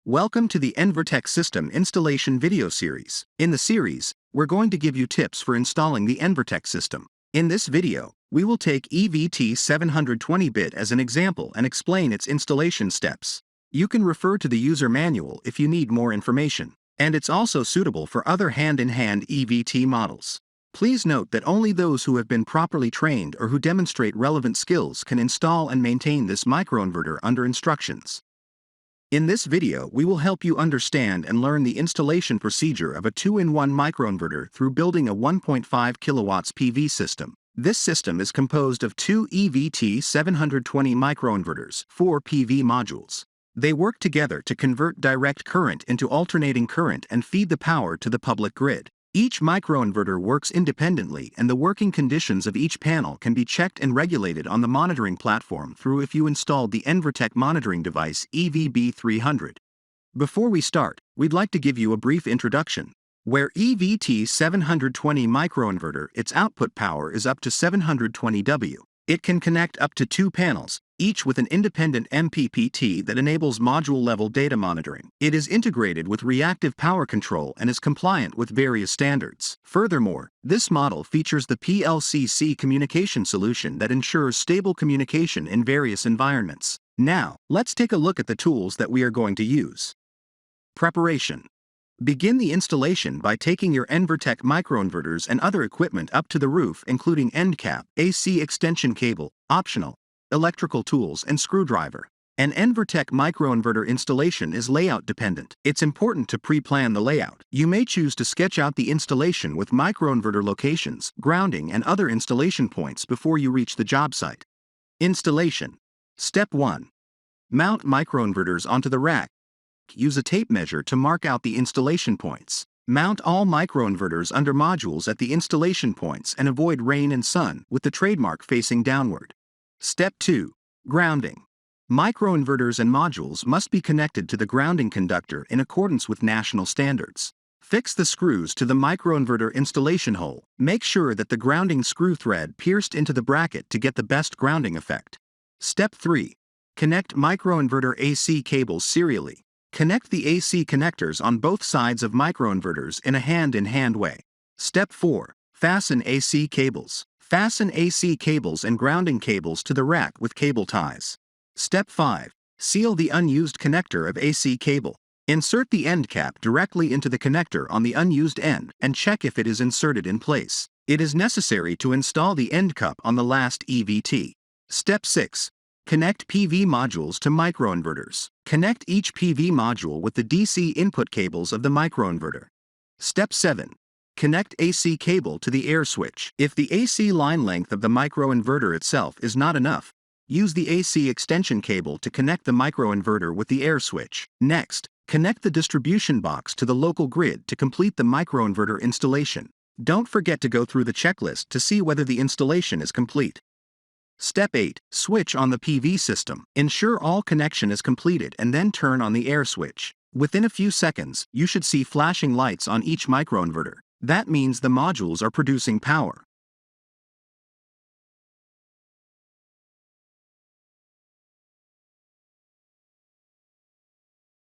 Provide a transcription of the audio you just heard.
Welcome to the Envertech System Installation video series. In the series, we're going to give you tips for installing the Envertech system. In this video, we will take EVT 720-bit as an example and explain its installation steps. You can refer to the user manual if you need more information, and it's also suitable for other hand-in-hand EVT models. Please note that only those who have been properly trained or who demonstrate relevant skills can install and maintain this microinverter under instructions. In this video, we will help you understand and learn the installation procedure of a 2-in-1 microinverter through building a 1.5 kilowatts PV system. This system is composed of two EVT 720 microinverters, 4 PV modules. They work together to convert direct current into alternating current and feed the power to the public grid. Each microinverter works independently, and the working conditions of each panel can be checked and regulated on the monitoring platform through if you installed the Envertech monitoring device EVB300. Before we start, we'd like to give you a brief introduction. Where EVT 720 microinverter, its output power is up to 720 W. It can connect up to 2 panels, each with an independent MPPT that enables module-level data monitoring. It is integrated with reactive power control and is compliant with various standards. Furthermore, this model features the PLCC communication solution that ensures stable communication in various environments. Now, let's take a look at the tools that we are going to use. Preparation. Begin the installation by taking your Envertech microinverters and other equipment up to the roof, including end cap, AC extension cable, optional, electrical tools, and screwdriver. An Envertech microinverter installation is layout dependent. It's important to pre-plan the layout. You may choose to sketch out the installation with microinverter locations, grounding, and other installation points before you reach the job site. Installation. Step 1. Mount microinverters onto the rack. Use a tape measure to mark out the installation points. Mount all microinverters under modules at the installation points and avoid rain and sun with the trademark facing downward. Step 2. Grounding. Microinverters and modules must be connected to the grounding conductor in accordance with national standards. Fix the screws to the microinverter installation hole. Make sure that the grounding screw thread pierced into the bracket to get the best grounding effect. Step 3. Connect microinverter AC cables serially. Connect the AC connectors on both sides of microinverters in a hand-in-hand way. Step 4. Fasten AC cables. Fasten AC cables and grounding cables to the rack with cable ties. Step 5. Seal the unused connector of AC cable. Insert the end cap directly into the connector on the unused end and check if it is inserted in place. It is necessary to install the end cup on the last EVT. Step 6. Connect PV modules to microinverters. Connect each PV module with the DC input cables of the microinverter. Step 7. Connect AC cable to the air switch. If the AC line length of the microinverter itself is not enough, use the AC extension cable to connect the microinverter with the air switch. Next, connect the distribution box to the local grid to complete the microinverter installation. Don't forget to go through the checklist to see whether the installation is complete. Step 8. Switch on the PV system. Ensure all connection is completed and then turn on the air switch. Within a few seconds, you should see flashing lights on each microinverter. That means the modules are producing power.